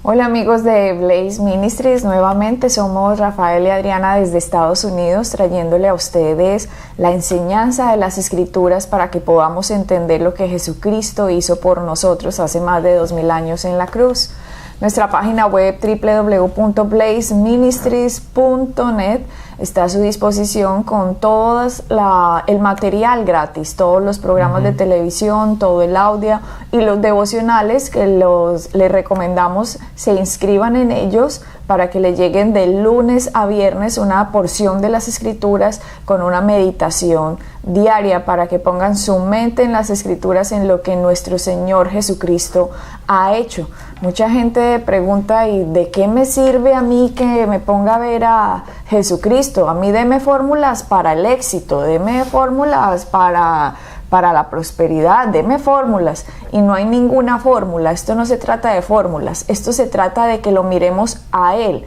Hola amigos de Blaze Ministries, nuevamente somos Rafael y Adriana desde Estados Unidos trayéndole a ustedes la enseñanza de las Escrituras para que podamos entender lo que Jesucristo hizo por nosotros hace más de 2000 años en la cruz. Nuestra página web www.blazeministries.net está a su disposición con todo el material gratis, todos los programas de televisión, todo el audio y los devocionales que les recomendamos se inscriban en ellos para que le lleguen de lunes a viernes una porción de las Escrituras con una meditación diaria para que pongan su mente en las Escrituras, en lo que nuestro Señor Jesucristo ha hecho. Mucha gente pregunta, ¿y de qué me sirve a mí que me ponga a ver a Jesucristo? A mí deme fórmulas para el éxito, deme fórmulas para la prosperidad, deme fórmulas. Y no hay ninguna fórmula. Esto no se trata de fórmulas, esto se trata de que lo miremos a Él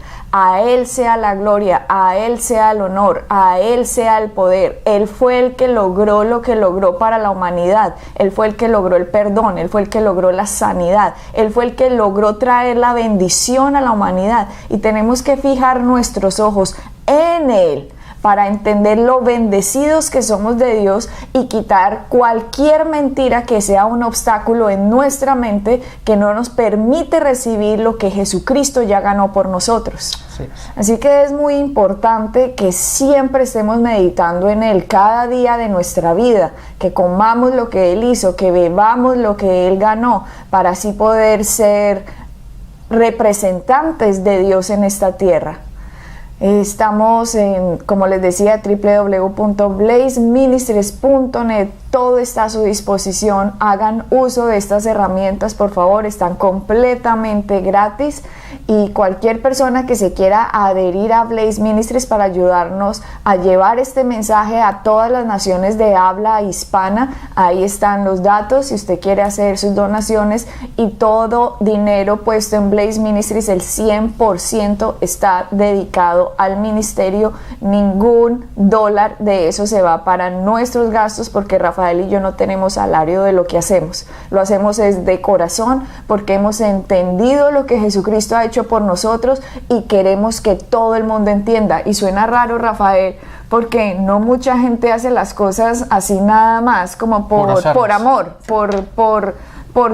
sea la gloria, a Él sea el honor, a Él sea el poder. Él fue el que logró lo que logró para la humanidad, Él fue el que logró el perdón, Él fue el que logró la sanidad, Él fue el que logró traer la bendición a la humanidad, y tenemos que fijar nuestros ojos en Él para entender lo bendecidos que somos de Dios y quitar cualquier mentira que sea un obstáculo en nuestra mente que no nos permite recibir lo que Jesucristo ya ganó por nosotros. Sí. Así que es muy importante que siempre estemos meditando en Él cada día de nuestra vida, que comamos lo que Él hizo, que bebamos lo que Él ganó, para así poder ser representantes de Dios en esta tierra. Estamos en, como les decía, www.blazeministries.net. Todo está a su disposición. Hagan uso de estas herramientas, por favor, están completamente gratis, y cualquier persona que se quiera adherir a Blaze Ministries para ayudarnos a llevar este mensaje a todas las naciones de habla hispana, ahí están los datos si usted quiere hacer sus donaciones, y todo dinero puesto en Blaze Ministries, el 100% está dedicado al ministerio. Ningún dólar de eso se va para nuestros gastos, porque Rafael y yo no tenemos salario de lo que hacemos. Lo hacemos de corazón, porque hemos entendido lo que Jesucristo ha hecho por nosotros y queremos que todo el mundo entienda. Y suena raro, Rafael, porque no mucha gente hace las cosas así nada más, como por amor, por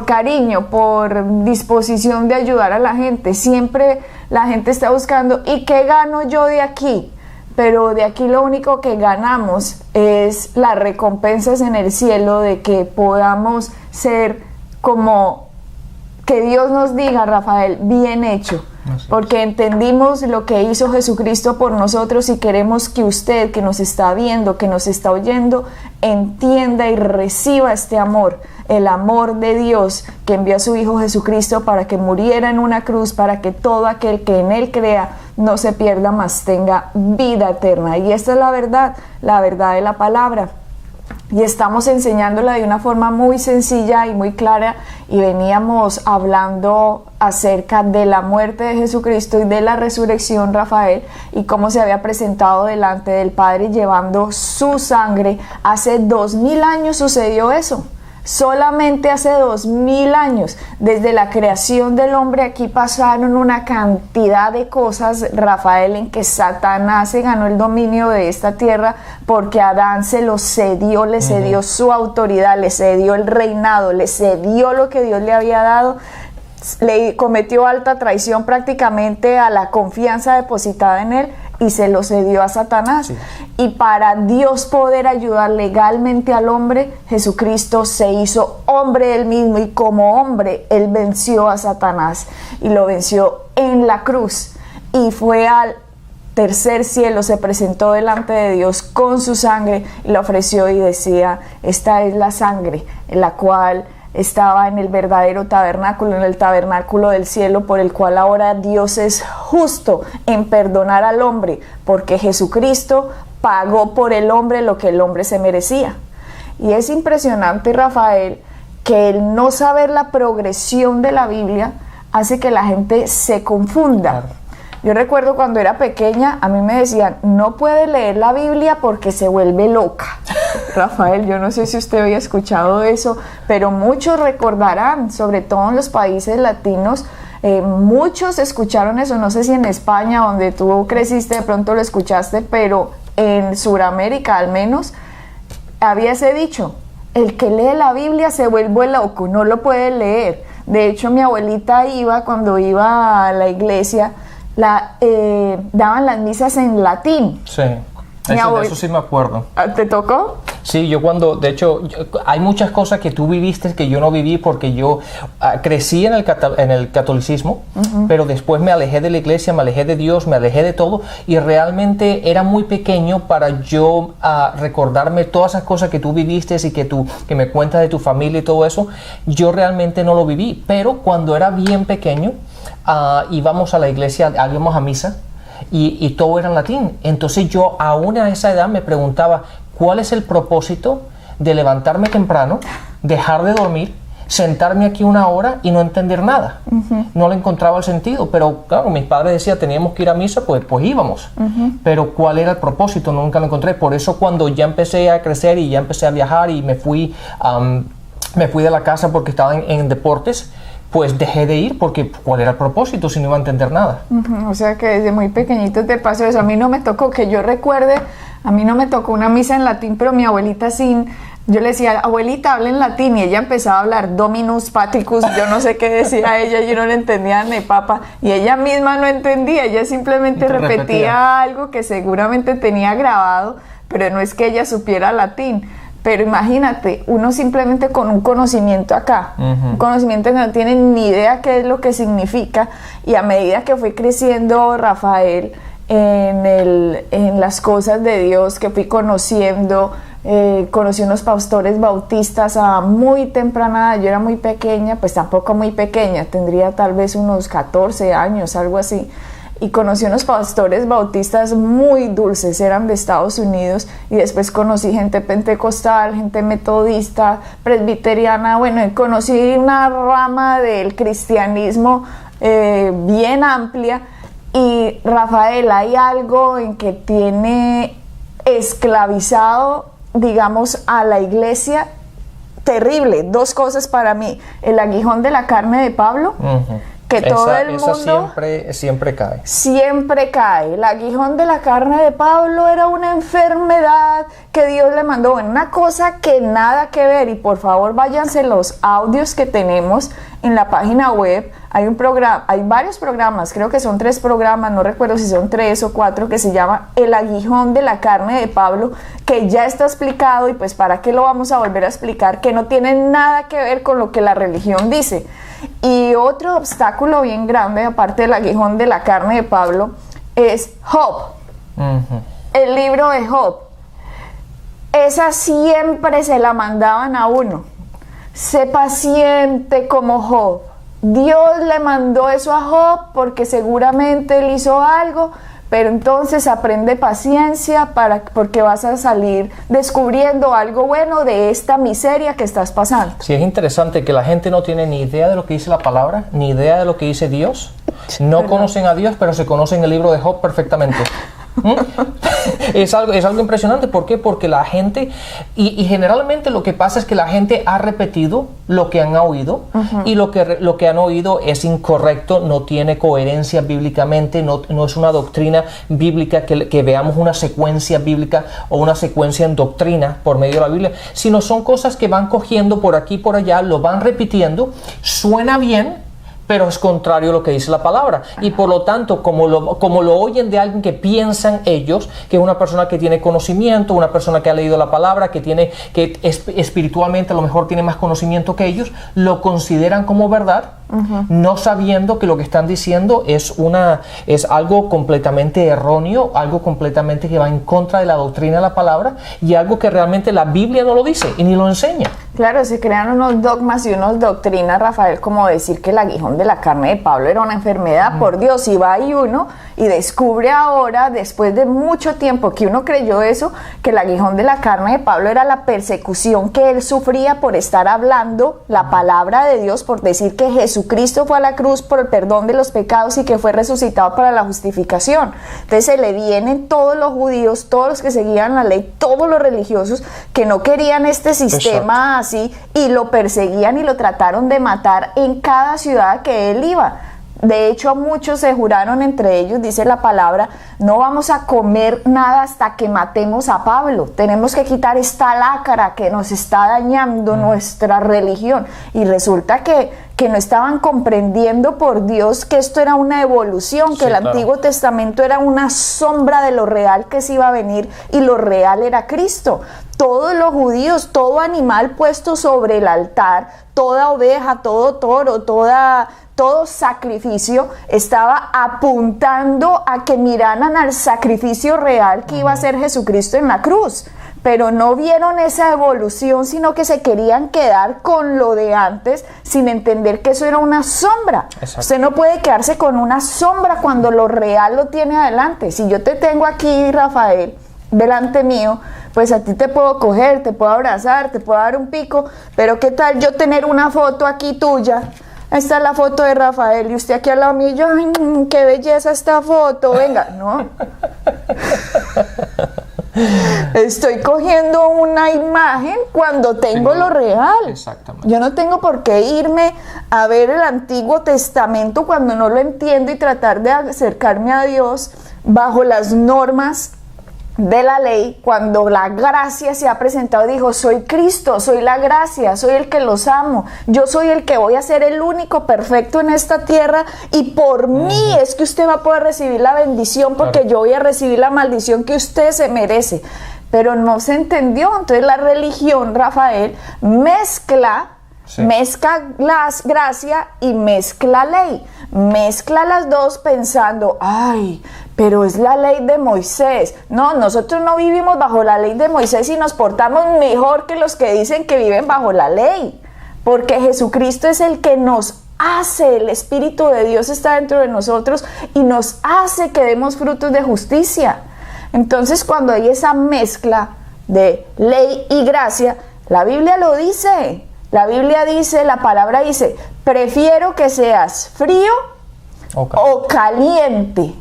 cariño, por disposición de ayudar a la gente. Siempre la gente está buscando, ¿y qué gano yo de aquí? Pero de aquí lo único que ganamos es las recompensas en el cielo, de que podamos ser como que Dios nos diga, Rafael, bien hecho. Porque entendimos lo que hizo Jesucristo por nosotros, y queremos que usted, que nos está viendo, que nos está oyendo, entienda y reciba este amor, el amor de Dios que envió a su Hijo Jesucristo para que muriera en una cruz, para que todo aquel que en Él crea no se pierda, mas tenga vida eterna. Y esta es la verdad de la palabra. Y estamos enseñándola de una forma muy sencilla y muy clara, y veníamos hablando acerca de la muerte de Jesucristo y de la resurrección, Rafael, y cómo se había presentado delante del Padre llevando su sangre. Hace 2000 años sucedió eso. Solamente hace 2000 años, desde la creación del hombre, aquí pasaron una cantidad de cosas, Rafael, en que Satanás se ganó el dominio de esta tierra, porque Adán se lo cedió, le cedió su autoridad, le cedió el reinado, le cedió lo que Dios le había dado, le cometió alta traición prácticamente a la confianza depositada en él, y se lo cedió a Satanás. Sí. Y para Dios poder ayudar legalmente al hombre, Jesucristo se hizo hombre él mismo, y como hombre él venció a Satanás, y lo venció en la cruz, y fue al tercer cielo, se presentó delante de Dios con su sangre y la ofreció, y decía: esta es la sangre en la cual estaba en el verdadero tabernáculo, en el tabernáculo del cielo, por el cual ahora Dios es justo en perdonar al hombre, porque Jesucristo pagó por el hombre lo que el hombre se merecía. Y es impresionante, Rafael, que el no saber la progresión de la Biblia hace que la gente se confunda. Claro. Yo recuerdo cuando era pequeña, a mí me decían: no puede leer la Biblia porque se vuelve loca. Rafael, yo no sé si usted había escuchado eso, pero muchos recordarán, sobre todo en los países latinos, Muchos escucharon eso, no sé si en España, donde tú creciste, de pronto lo escuchaste, pero en Sudamérica al menos había ese dicho: el que lee la Biblia se vuelve loco, no lo puede leer. De hecho, mi abuelita cuando iba a la iglesia, daban las misas en latín. Sí, de eso sí me acuerdo. ¿Te tocó? Sí, de hecho, hay muchas cosas que tú viviste que yo no viví, porque yo crecí en el catolicismo, pero después me alejé de la iglesia, me alejé de Dios, me alejé de todo, y realmente era muy pequeño para yo recordarme todas esas cosas que tú viviste y que me cuentas de tu familia y todo eso. Yo realmente no lo viví, pero cuando era bien pequeño, íbamos a la iglesia, íbamos a misa, y todo era en latín. Entonces yo aún a esa edad me preguntaba, ¿cuál es el propósito de levantarme temprano, dejar de dormir, sentarme aquí una hora y no entender nada? No le encontraba el sentido, pero claro, mis padres decían teníamos que ir a misa, pues íbamos. Pero ¿cuál era el propósito? Nunca lo encontré. Por eso cuando ya empecé a crecer y ya empecé a viajar y me fui de la casa porque estaba en deportes, pues dejé de ir, porque ¿cuál era el propósito si no iba a entender nada? O sea que desde muy pequeñito te pasó eso. A mí no me tocó, que yo recuerde, a mí no me tocó una misa en latín, pero mi abuelita sí, yo le decía, abuelita, habla en latín, y ella empezaba a hablar Dominus Patricus, yo no sé qué decía ella, yo no le entendía ni papa, y ella misma no entendía, ella simplemente repetía algo que seguramente tenía grabado, pero no es que ella supiera latín. Pero imagínate, uno simplemente con un conocimiento acá, un conocimiento que no tiene ni idea qué es lo que significa, y a medida que fui creciendo, Rafael, en las cosas de Dios que fui conociendo, conocí unos pastores bautistas a muy temprana edad. Yo era muy pequeña, pues tampoco muy pequeña, tendría tal vez unos 14 años, algo así. Y conocí unos pastores bautistas muy dulces, eran de Estados Unidos, y después conocí gente pentecostal, gente metodista, presbiteriana, bueno, y conocí una rama del cristianismo bien amplia. Y Rafael, hay algo en que tiene esclavizado, digamos, a la iglesia terrible. Dos cosas para mí: el aguijón de la carne de Pablo, que todo el mundo siempre cae. Siempre cae. El aguijón de la carne de Pablo era una enfermedad que Dios le mandó. Bueno, una cosa que nada que ver. Y por favor, váyanse los audios que tenemos en la página web. Hay un programa, hay varios programas, creo que son 3 programas, no recuerdo si son 3 o 4, que se llama El aguijón de la carne de Pablo, que ya está explicado, y pues para qué lo vamos a volver a explicar, que no tiene nada que ver con lo que la religión dice. Y otro obstáculo bien grande, aparte del aguijón de la carne de Pablo, es Job. El libro de Job. Esa siempre se la mandaban a uno. Sé paciente como Job. Dios le mandó eso a Job porque seguramente él hizo algo, pero entonces aprende paciencia porque vas a salir descubriendo algo bueno de esta miseria que estás pasando. Sí, es interesante que la gente no tiene ni idea de lo que dice la palabra, ni idea de lo que dice Dios. No conocen a Dios, pero se conocen el libro de Job perfectamente. Es algo impresionante. ¿Por qué? Porque la gente, y generalmente lo que pasa es que la gente ha repetido lo que han oído, y lo que han oído es incorrecto, no tiene coherencia bíblicamente, no es una doctrina bíblica que veamos una secuencia bíblica o una secuencia en doctrina por medio de la Biblia, sino son cosas que van cogiendo por aquí y por allá, lo van repitiendo, suena bien, pero es contrario a lo que dice la palabra. Y por lo tanto, como lo oyen de alguien que piensan ellos, que es una persona que tiene conocimiento, una persona que ha leído la palabra, que espiritualmente a lo mejor tiene más conocimiento que ellos, lo consideran como verdad, no sabiendo que lo que están diciendo es algo completamente erróneo, algo completamente que va en contra de la doctrina de la palabra, y algo que realmente la Biblia no lo dice y ni lo enseña. Claro, se crean unos dogmas y unas doctrinas, Rafael, como decir que el aguijón de la carne de Pablo era una enfermedad. Por Dios, y va ahí uno y descubre ahora, después de mucho tiempo que uno creyó eso, que el aguijón de la carne de Pablo era la persecución que él sufría por estar hablando la palabra de Dios, por decir que Jesucristo fue a la cruz por el perdón de los pecados y que fue resucitado para la justificación. Entonces se le vienen todos los judíos, todos los que seguían la ley, todos los religiosos que no querían este sistema así, y lo perseguían y lo trataron de matar en cada ciudad que él iba. De hecho, muchos se juraron entre ellos, dice la palabra, no vamos a comer nada hasta que matemos a Pablo. Tenemos que quitar esta lacra que nos está dañando nuestra religión. Y resulta que no estaban comprendiendo por Dios que esto era una evolución, que el Antiguo Testamento era una sombra de lo real que se iba a venir, y lo real era Cristo. Todos los judíos, todo animal puesto sobre el altar, toda oveja, todo toro, todo sacrificio estaba apuntando a que miraran al sacrificio real que iba a ser Jesucristo en la cruz. Pero no vieron esa evolución, sino que se querían quedar con lo de antes, sin entender que eso era una sombra. Exacto. Usted no puede quedarse con una sombra cuando lo real lo tiene adelante. Si yo te tengo aquí, Rafael, delante mío, pues a ti te puedo coger, te puedo abrazar, te puedo dar un pico, pero ¿qué tal yo tener una foto aquí tuya? Esta es la foto de Rafael y usted aquí al lado mío, yo, ¡ay, qué belleza esta foto! Venga, no. Estoy cogiendo una imagen cuando tengo lo real. Exactamente. Yo no tengo por qué irme a ver el Antiguo Testamento cuando no lo entiendo y tratar de acercarme a Dios bajo las normas de la ley, cuando la gracia se ha presentado y dijo, soy Cristo, soy la gracia, soy el que los amo, yo soy el que voy a ser el único perfecto en esta tierra, y por mí es que usted va a poder recibir la bendición, porque yo voy a recibir la maldición que usted se merece. Pero no se entendió. Entonces la religión, Rafael, mezcla las gracia y mezcla ley, mezcla las dos pensando, ay, pero es la ley de Moisés. No, nosotros no vivimos bajo la ley de Moisés y nos portamos mejor que los que dicen que viven bajo la ley, porque Jesucristo es el que nos hace, el Espíritu de Dios está dentro de nosotros y nos hace que demos frutos de justicia. Entonces, cuando hay esa mezcla de ley y gracia, la Biblia lo dice. La Biblia dice, la palabra dice, prefiero que seas frío o caliente,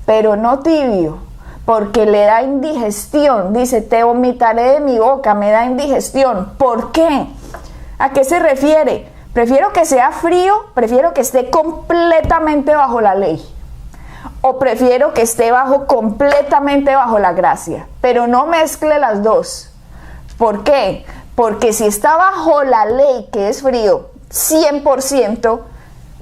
pero no tibio, porque le da indigestión. Dice, te vomitaré de mi boca, me da indigestión. ¿Por qué? ¿A qué se refiere? Prefiero que sea frío, prefiero que esté completamente bajo la ley, o prefiero que esté completamente bajo la gracia, pero no mezcle las dos. ¿Por qué? Porque si está bajo la ley, que es frío, 100%,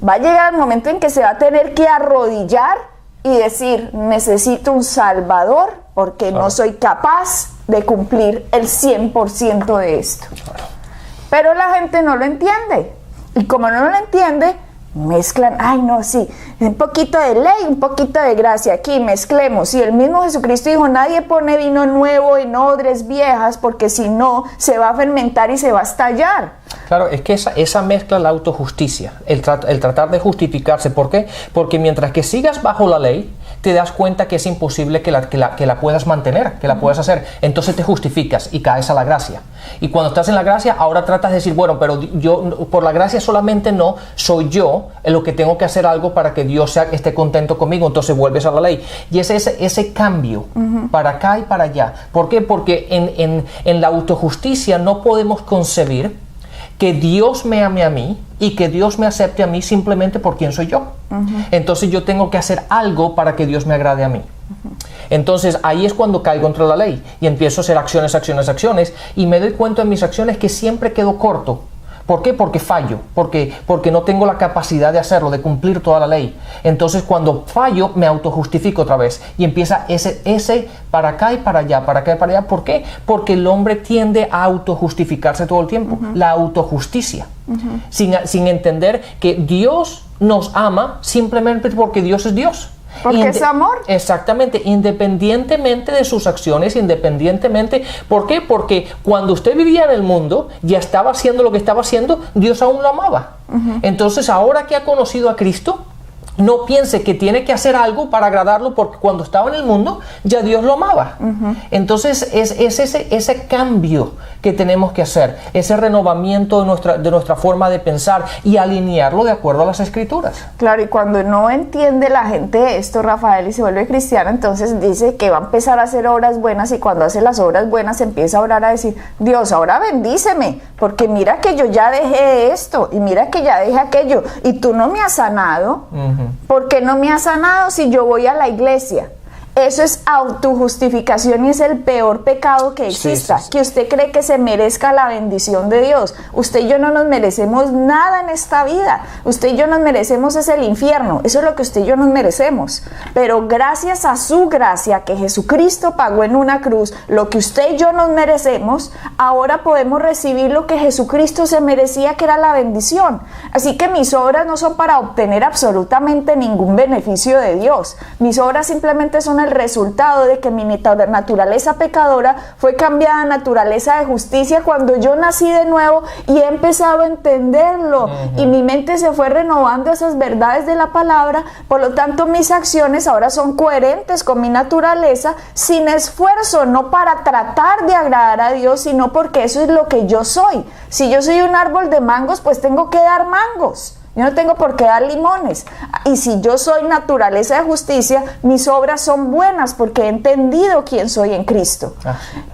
va a llegar el momento en que se va a tener que arrodillar y decir, necesito un Salvador, porque no soy capaz de cumplir el 100% de esto. Pero la gente no lo entiende. Y como no lo entiende, mezclan, ay no, sí, un poquito de ley, un poquito de gracia, aquí mezclemos. Y el mismo Jesucristo dijo, nadie pone vino nuevo en odres viejas, porque si no, se va a fermentar y se va a estallar. Claro, es que esa mezcla la autojusticia, el tratar de justificarse. ¿Por qué? Porque mientras que sigas bajo la ley, te das cuenta que es imposible que la puedas mantener, que la puedas hacer. Entonces te justificas y caes a la gracia. Y cuando estás en la gracia, ahora tratas de decir, bueno, pero yo por la gracia solamente no, soy yo en lo que tengo que hacer algo para que Dios esté contento conmigo. Entonces vuelves a la ley. Y es ese cambio para acá y para allá. ¿Por qué? Porque en la autojusticia no podemos concebir que Dios me ame a mí y que Dios me acepte a mí simplemente por quien soy yo. Entonces yo tengo que hacer algo para que Dios me agrade a mí. Entonces ahí es cuando caigo contra la ley y empiezo a hacer acciones y me doy cuenta en mis acciones que siempre quedo corto. ¿Por qué? Porque fallo, porque no tengo la capacidad de hacerlo, de cumplir toda la ley. Entonces cuando fallo me autojustifico otra vez y empieza ese para acá y para allá, para acá y para allá. ¿Por qué? Porque el hombre tiende a autojustificarse todo el tiempo, la autojusticia, sin entender que Dios nos ama simplemente porque Dios es Dios. Porque es amor. Exactamente, independientemente de sus acciones, independientemente. ¿Por qué? Porque cuando usted vivía en el mundo, ya estaba haciendo lo que estaba haciendo, Dios aún lo amaba. Entonces, ahora que ha conocido a Cristo, no piense que tiene que hacer algo para agradarlo, porque cuando estaba en el mundo ya Dios lo amaba. Entonces es ese cambio que tenemos que hacer, ese renovamiento de nuestra forma de pensar y alinearlo de acuerdo a las Escrituras. Claro, y cuando no entiende la gente esto, Rafael, y se vuelve cristiano, entonces dice que va a empezar a hacer obras buenas, y cuando hace las obras buenas empieza a orar, a decir: Dios, ahora bendíceme, porque mira que yo ya dejé esto, y mira que ya dejé aquello, y tú no me has sanado. ¿Por qué no me has sanado si yo voy a la iglesia? Eso es autojustificación y es el peor pecado que exista. Que usted cree que se merezca la bendición de Dios. Usted y yo no nos merecemos nada en esta vida. Usted y yo nos merecemos es el infierno. Eso es lo que usted y yo nos merecemos. Pero gracias a su gracia, que Jesucristo pagó en una cruz, lo que usted y yo nos merecemos, ahora podemos recibir lo que Jesucristo se merecía, que era la bendición. Así que mis obras no son para obtener absolutamente ningún beneficio de Dios. Mis obras simplemente son el resultado de que mi naturaleza pecadora fue cambiada a naturaleza de justicia cuando yo nací de nuevo y he empezado a entenderlo, y mi mente se fue renovando esas verdades de la palabra. Por lo tanto, mis acciones ahora son coherentes con mi naturaleza, sin esfuerzo, no para tratar de agradar a Dios, sino porque eso es lo que yo soy. Si yo soy un árbol de mangos, pues tengo que dar mangos. Yo no tengo por qué dar limones. Y si yo soy naturaleza de justicia, mis obras son buenas porque he entendido quién soy en Cristo.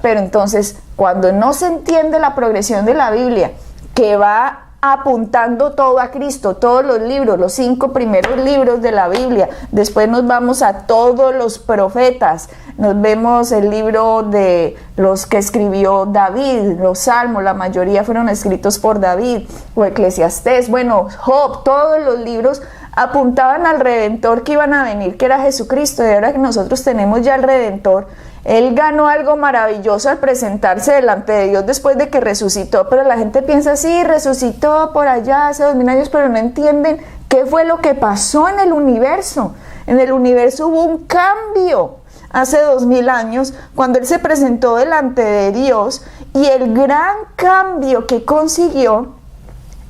Pero entonces, cuando no se entiende la progresión de la Biblia, que va apuntando todo a Cristo, todos los libros, los 5 primeros libros de la Biblia, después nos vamos a todos los profetas, nos vemos el libro de los que escribió David, los Salmos, la mayoría fueron escritos por David, o Eclesiastés, bueno, Job, todos los libros apuntaban al Redentor que iban a venir, que era Jesucristo. Y ahora que nosotros tenemos ya el Redentor, Él ganó algo maravilloso al presentarse delante de Dios después de que resucitó, pero la gente piensa: sí, resucitó por allá hace 2000 años, pero no entienden qué fue lo que pasó en el universo. En el universo hubo un cambio hace 2000 años, cuando Él se presentó delante de Dios, y el gran cambio que consiguió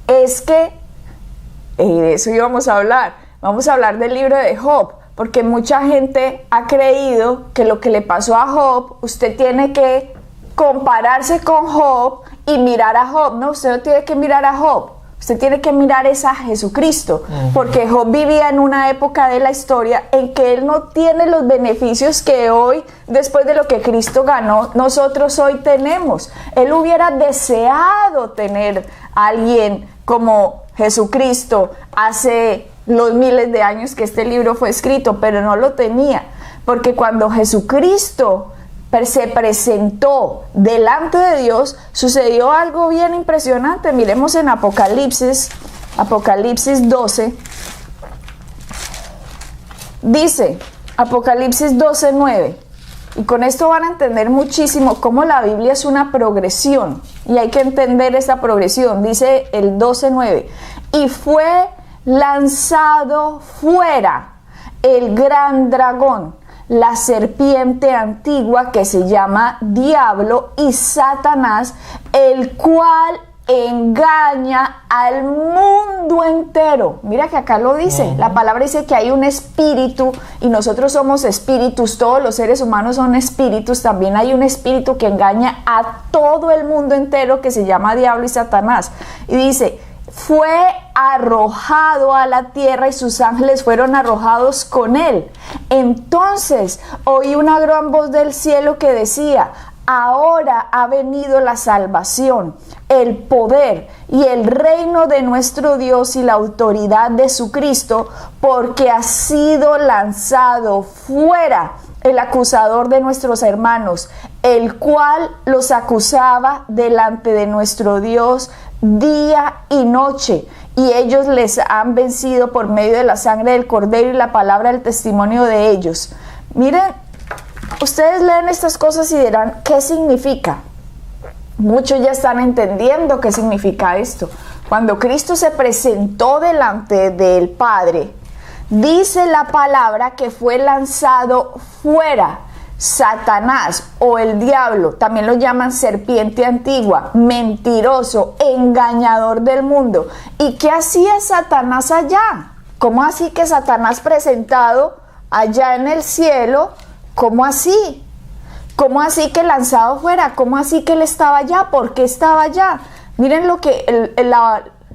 es que, de eso íbamos a hablar, vamos a hablar del libro de Job, porque mucha gente ha creído que lo que le pasó a Job, usted tiene que compararse con Job y mirar a Job. No, usted no tiene que mirar a Job, usted tiene que mirar es a Jesucristo, porque Job vivía en una época de la historia en que él no tiene los beneficios que hoy, después de lo que Cristo ganó, nosotros hoy tenemos. Él hubiera deseado tener a alguien como Jesucristo hace los miles de años que este libro fue escrito, pero no lo tenía, porque cuando Jesucristo se presentó delante de Dios, sucedió algo bien impresionante. Miremos en Apocalipsis 12, dice Apocalipsis 12:9, y con esto van a entender muchísimo cómo la Biblia es una progresión, y hay que entender esa progresión. Dice el 12:9, y fue lanzado fuera el gran dragón, la serpiente antigua que se llama Diablo y Satanás, el cual engaña al mundo entero. Mira que acá lo dice, la palabra dice que hay un espíritu y nosotros somos espíritus, todos los seres humanos son espíritus. También hay un espíritu que engaña a todo el mundo entero, que se llama Diablo y Satanás. Y dice: fue arrojado a la tierra y sus ángeles fueron arrojados con él. Entonces oí una gran voz del cielo que decía: ahora ha venido la salvación, el poder y el reino de nuestro Dios y la autoridad de su Cristo, porque ha sido lanzado fuera el acusador de nuestros hermanos, el cual los acusaba delante de nuestro Dios día y noche, y ellos les han vencido por medio de la sangre del Cordero y la palabra del testimonio de ellos. Miren, ustedes leen estas cosas y dirán: ¿qué significa? Muchos ya están entendiendo qué significa esto. Cuando Cristo se presentó delante del Padre, dice la palabra que fue lanzado fuera Satanás, o el diablo, también lo llaman serpiente antigua, mentiroso, engañador del mundo. ¿Y qué hacía Satanás allá? ¿Cómo así que Satanás presentado allá en el cielo? ¿Cómo así? ¿Cómo así que lanzado fuera? ¿Cómo así que él estaba allá? ¿Por qué estaba allá? Miren lo que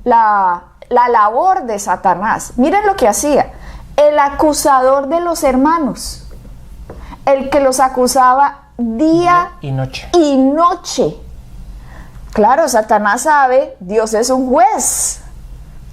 la labor de Satanás. Miren lo que hacía. El acusador de los hermanos. El que los acusaba día y noche. Y noche. Claro, Satanás sabe, Dios es un juez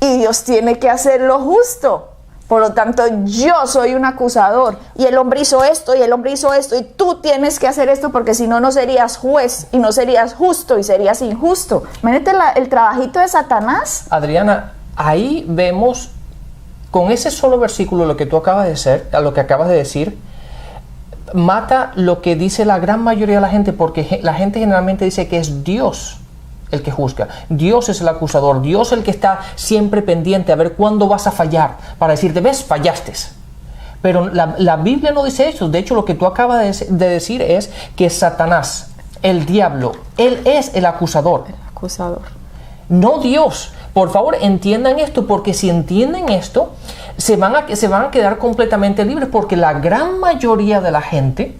y Dios tiene que hacer lo justo. Por lo tanto, yo soy un acusador y el hombre hizo esto y el hombre hizo esto y tú tienes que hacer esto porque si no, no serías juez y no serías justo y serías injusto. Imagínate el trabajito de Satanás. Adriana, ahí vemos con ese solo versículo lo que tú acabas de decir, mata lo que dice la gran mayoría de la gente, porque la gente generalmente dice que es Dios el que juzga. Dios es el acusador, Dios es el que está siempre pendiente a ver cuándo vas a fallar, para decirte, ves, fallaste. Pero la Biblia no dice eso. De hecho, lo que tú acabas de decir es que Satanás, el diablo, él es el acusador. El acusador. No Dios. Por favor, entiendan esto, porque si entienden esto, se van a quedar completamente libres, porque la gran mayoría de la gente,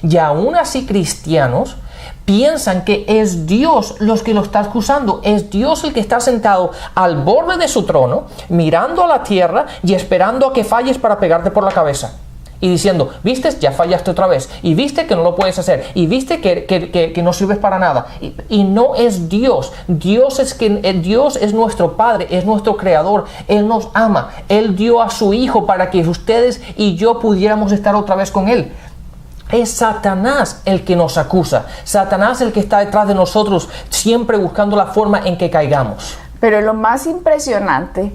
y aún así cristianos, piensan que es Dios los que lo está acusando. Es Dios el que está sentado al borde de su trono, mirando a la tierra y esperando a que falles para pegarte por la cabeza. Y diciendo, viste, ya fallaste otra vez. Y viste que no lo puedes hacer. Y viste que no sirves para nada. Y no es Dios. Dios es nuestro Padre, es nuestro Creador. Él nos ama. Él dio a su Hijo para que ustedes y yo pudiéramos estar otra vez con Él. Es Satanás el que nos acusa. Satanás el que está detrás de nosotros, siempre buscando la forma en que caigamos. Pero lo más impresionante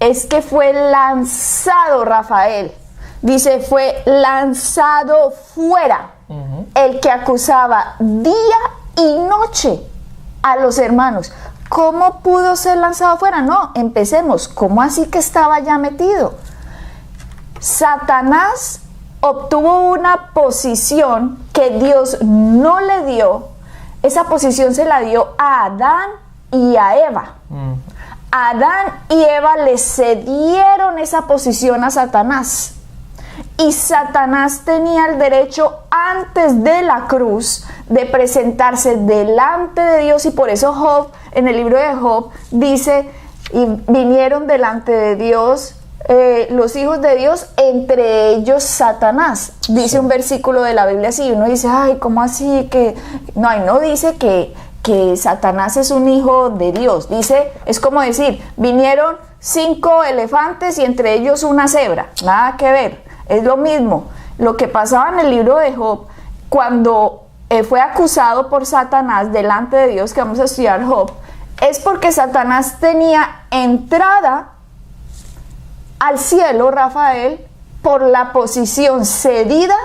es que fue lanzado Rafael. Dice, fue lanzado fuera. El que acusaba día y noche a los hermanos. ¿Cómo pudo ser lanzado fuera? No, empecemos. ¿Cómo así que estaba ya metido? Satanás obtuvo una posición que Dios no le dio. Esa posición se la dio a Adán y a Eva. Adán y Eva le cedieron esa posición a Satanás. Y Satanás tenía el derecho antes de la cruz de presentarse delante de Dios, y por eso Job, en el libro de Job, dice, y vinieron delante de Dios los hijos de Dios, entre ellos Satanás. Dice un versículo de la Biblia así, y uno dice, ay, ¿cómo así? Que no dice que Satanás es un hijo de Dios. Dice, es como decir, vinieron 5 elefantes y entre ellos una cebra. Nada que ver. Es lo mismo. Lo que pasaba en el libro de Job, cuando fue acusado por Satanás delante de Dios, que vamos a estudiar Job, es porque Satanás tenía entrada al cielo, Rafael, por la posición cedida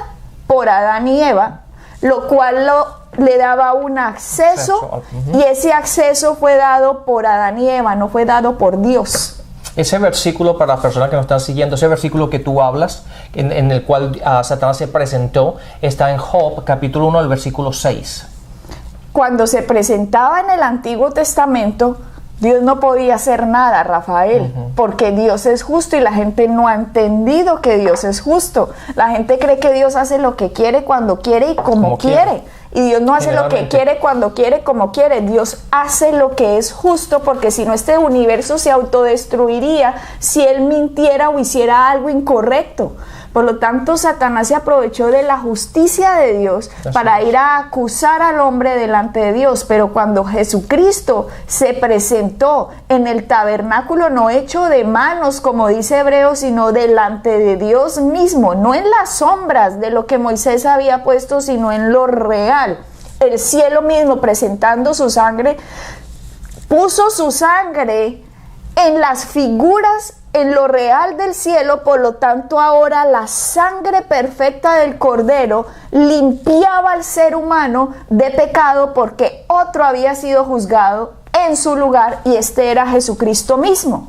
por Adán y Eva, lo cual le daba un acceso, y ese acceso fue dado por Adán y Eva, no fue dado por Dios. Ese versículo, para las personas que nos están siguiendo, ese versículo que tú hablas, en el cual Satanás se presentó, está en Job, capítulo 1, el versículo 6. Cuando se presentaba en el Antiguo Testamento, Dios no podía hacer nada, Rafael, porque Dios es justo y la gente no ha entendido que Dios es justo. La gente cree que Dios hace lo que quiere, cuando quiere y como quiere. Y Dios no hace lo que quiere, cuando quiere, como quiere. Dios hace lo que es justo, porque si no, este universo se autodestruiría si Él mintiera o hiciera algo incorrecto. Por lo tanto, Satanás se aprovechó de la justicia de Dios para ir a acusar al hombre delante de Dios. Pero cuando Jesucristo se presentó en el tabernáculo, no hecho de manos, como dice Hebreos, sino delante de Dios mismo, no en las sombras de lo que Moisés había puesto, sino en lo real. El cielo mismo, presentando su sangre, puso su sangre en las figuras, en lo real del cielo. Por lo tanto, ahora la sangre perfecta del Cordero limpiaba al ser humano de pecado, porque otro había sido juzgado en su lugar, y este era Jesucristo mismo.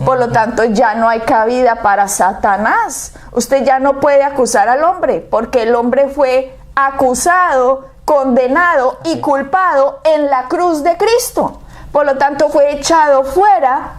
Por lo tanto, ya no hay cabida para Satanás. Usted ya no puede acusar al hombre, porque el hombre fue acusado, condenado y culpado en la cruz de Cristo. Por lo tanto, fue echado fuera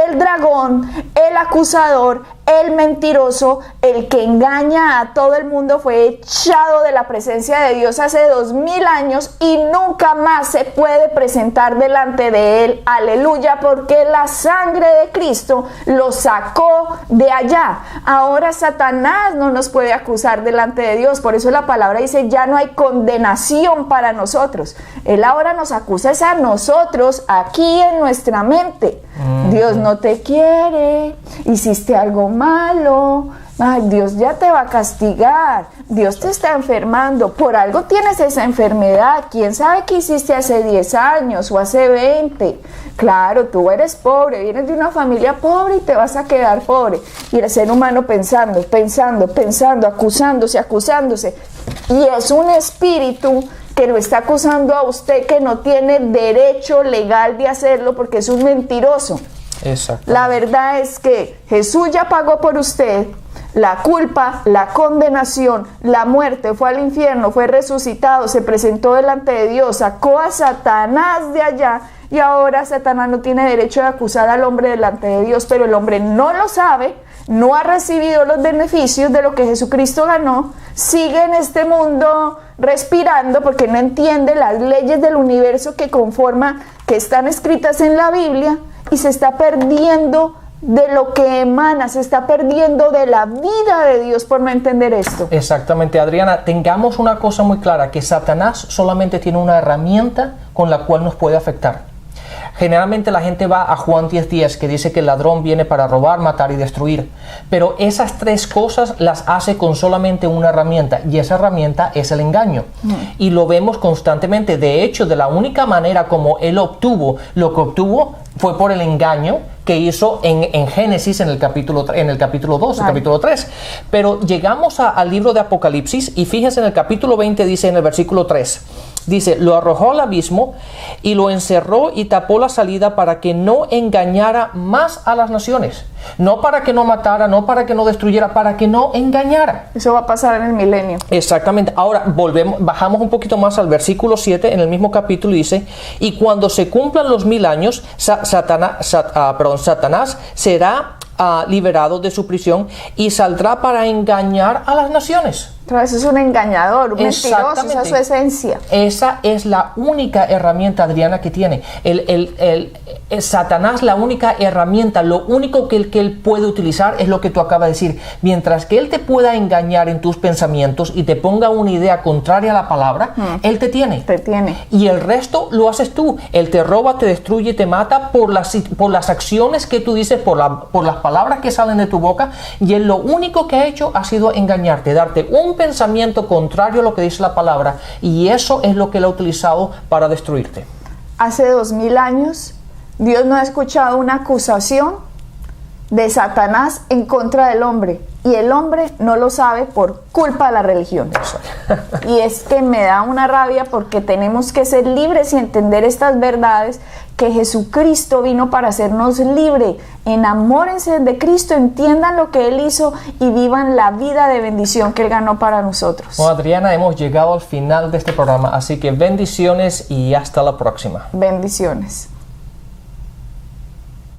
el dragón, el acusador, el mentiroso, el que engaña a todo el mundo, fue echado de la presencia de Dios hace 2000 años y nunca más se puede presentar delante de él. Aleluya, porque la sangre de Cristo lo sacó de allá. Ahora Satanás no nos puede acusar delante de Dios. Por eso la palabra dice, ya no hay condenación para nosotros. Él ahora nos acusa es a nosotros aquí en nuestra mente. Dios no te quiere, hiciste algo malo, ay, Dios ya te va a castigar, Dios te está enfermando, por algo tienes esa enfermedad, quién sabe qué hiciste hace 10 años o hace 20, claro, tú eres pobre, vienes de una familia pobre y te vas a quedar pobre, y el ser humano pensando, acusándose, y es un espíritu que lo está acusando a usted, que no tiene derecho legal de hacerlo porque es un mentiroso. Exacto. La verdad es que Jesús ya pagó por usted la culpa, la condenación, la muerte, fue al infierno, fue resucitado, se presentó delante de Dios, sacó a Satanás de allá y ahora Satanás no tiene derecho de acusar al hombre delante de Dios, pero el hombre no lo sabe, no ha recibido los beneficios de lo que Jesucristo ganó, sigue en este mundo respirando porque no entiende las leyes del universo que están escritas en la Biblia y se está perdiendo de lo que emana, se está perdiendo de la vida de Dios por no entender esto. Exactamente, Adriana, tengamos una cosa muy clara, que Satanás solamente tiene una herramienta con la cual nos puede afectar. Generalmente la gente va a Juan 10:10, que dice que el ladrón viene para robar, matar y destruir. Pero esas tres cosas las hace con solamente una herramienta, y esa herramienta es el engaño. Y lo vemos constantemente. De hecho, de la única manera como él obtuvo lo que obtuvo fue por el engaño que hizo en Génesis en el capítulo 2, el capítulo 3. Pero llegamos al libro de Apocalipsis y fíjense en el capítulo 20, dice en el versículo 3. Dice, lo arrojó al abismo y lo encerró y tapó la salida para que no engañara más a las naciones. No para que no matara, no para que no destruyera, para que no engañara. Eso va a pasar en el milenio. Exactamente. Ahora bajamos un poquito más al versículo 7 en el mismo capítulo y dice, y cuando se cumplan los 1000 años, Satanás será liberado de su prisión y saldrá para engañar a las naciones. Entonces es un engañador, un mentiroso, esa es su esencia. Esa es la única herramienta, Adriana, que tiene. Satanás, la única herramienta, lo único que él puede utilizar es lo que tú acabas de decir. Mientras que él te pueda engañar en tus pensamientos y te ponga una idea contraria a la palabra, él te tiene. Te tiene. Y el resto lo haces tú. Él te roba, te destruye, te mata por las acciones que tú dices, por las palabras que salen de tu boca. Y él lo único que ha hecho ha sido engañarte, darte un pensamiento contrario a lo que dice la palabra, y eso es lo que él ha utilizado para destruirte. Hace 2000 años Dios no ha escuchado una acusación de Satanás en contra del hombre, y el hombre no lo sabe por culpa de la religión. Y es que me da una rabia porque tenemos que ser libres y entender estas verdades, que Jesucristo vino para hacernos libres. Enamórense de Cristo, entiendan lo que Él hizo y vivan la vida de bendición que Él ganó para nosotros. Bueno, Adriana, hemos llegado al final de este programa, así que bendiciones y hasta la próxima. Bendiciones.